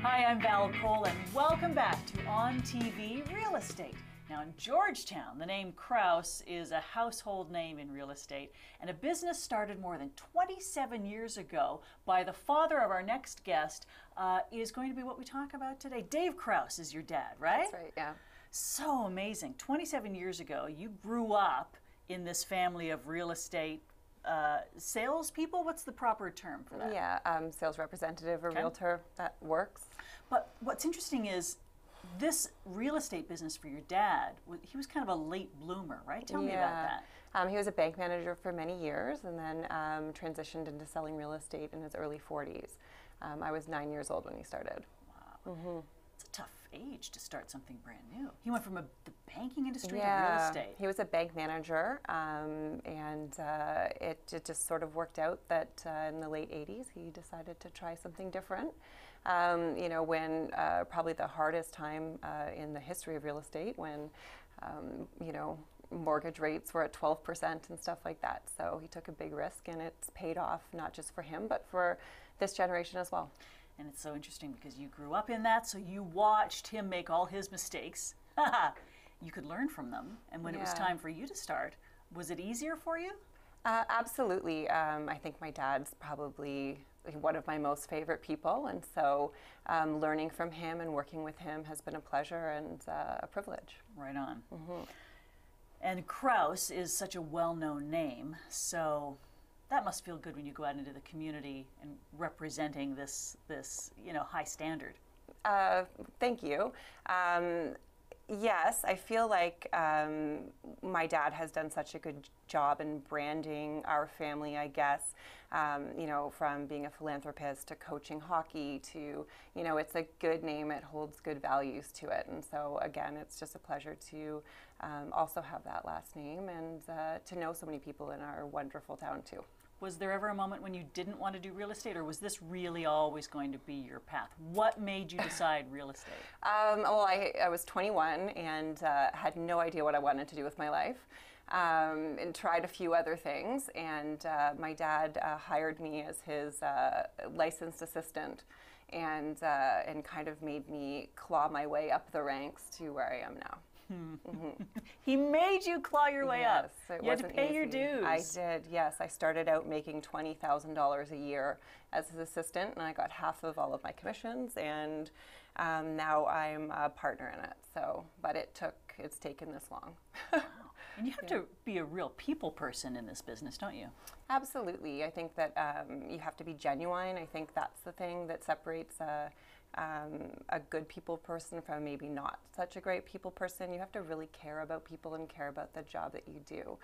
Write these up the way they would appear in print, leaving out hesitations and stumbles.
Hi, I'm Val Cole, and welcome back to On TV Real Estate. Now in Georgetown, the name Krause is a household name in real estate, and a business started more than 27 years ago by the father of our next guest is going to be what we talk about today. Dave Krause is your dad, right? That's right, yeah. So amazing. 27 years ago, you grew up in this family of real estate salespeople. What's the proper term for that? Yeah, sales representative or realtor, that works. But what's interesting is this real estate business for your dad, he was kind of a late bloomer, right? Tell me about that. He was a bank manager for many years and then transitioned into selling real estate in his early 40s. I was 9 years old when he started. Wow. Mm-hmm. It's a tough age to start something brand new. He went from the banking industry to real estate. He was a bank manager, and it just sort of worked out that in the late 80s he decided to try something different. You know, when probably the hardest time in the history of real estate, when you know, mortgage rates were at 12% and stuff like that. So he took a big risk, and it's paid off not just for him but for this generation as well. And it's so interesting because you grew up in that, so you watched him make all his mistakes. You could learn from them. And when it was time for you to start, was it easier for you? Absolutely. I think my dad's probably one of my most favorite people, and so learning from him and working with him has been a pleasure and a privilege. Right on. Mm-hmm. And Krause is such a well-known name, so that must feel good when you go out into the community and representing this you know, high standard. Thank you. Yes, I feel like my dad has done such a good job in branding our family, I guess, you know, from being a philanthropist to coaching hockey to, you know, it's a good name, it holds good values to it. And so, again, it's just a pleasure to also have that last name and to know so many people in our wonderful town, too. Was there ever a moment when you didn't want to do real estate, or was this really always going to be your path? What made you decide real estate? Well, I was 21 and had no idea what I wanted to do with my life, and tried a few other things. And my dad hired me as his licensed assistant, and kind of made me claw my way up the ranks to where I am now. Mm-hmm. He made you claw your way up. You had to pay your dues. I did, yes. I started out making $20,000 a year as his assistant, and I got half of all of my commissions, and now I'm a partner in it. So, but it's taken this long. Wow. And you have to be a real people person in this business, don't you? Absolutely. I think that you have to be genuine. I think that's the thing that separates a good people person from maybe not such a great people person. You have to really care about people and care about the job that you do.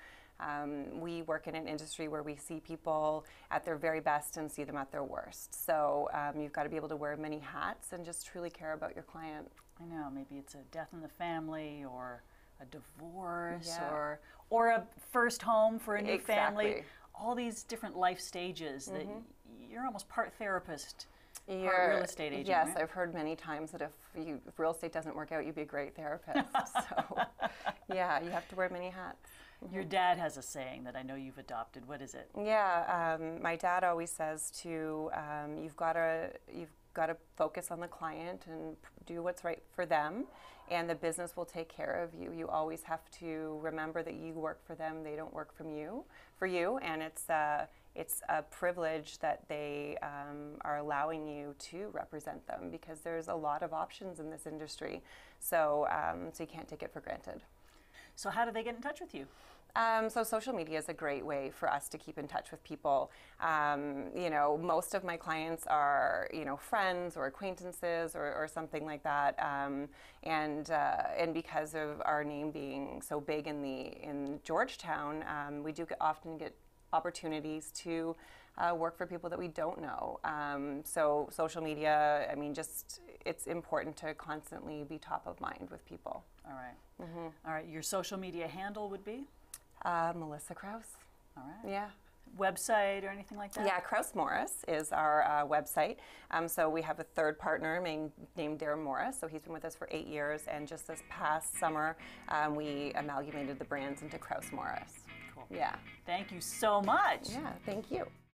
We work in an industry where we see people at their very best and see them at their worst. So you've got to be able to wear many hats and just truly care about your client. I know, maybe it's a death in the family or a divorce or a first home for a new family. All these different life stages that you're almost part therapist, part real estate agent. Yes, right? I've heard many times that if real estate doesn't work out, you'd be a great therapist. So yeah, you have to wear many hats. Your dad has a saying that I know you've adopted. What is it? Yeah, my dad always says you've got to focus on the client and do what's right for them, and the business will take care of you. You always have to remember that you work for them; they don't work for you, and it's a privilege that they are allowing you to represent them, because there's a lot of options in this industry, so you can't take it for granted. So how do they get in touch with you? So social media is a great way for us to keep in touch with people. You know, most of my clients are, you know, friends or acquaintances or something like that. And because of our name being so big in Georgetown, we do often get opportunities to work for people that we don't know. So social media, I mean, it's important to constantly be top of mind with people. All right. All right. Your social media handle would be? Melissa Krause. All right. Yeah. Website or anything like that? Yeah, Krause Morris is our website. So we have a third partner named Darren Morris. So he's been with us for 8 years, and just this past summer, we amalgamated the brands into Krause Morris. Cool. Yeah. Thank you so much. Yeah, thank you.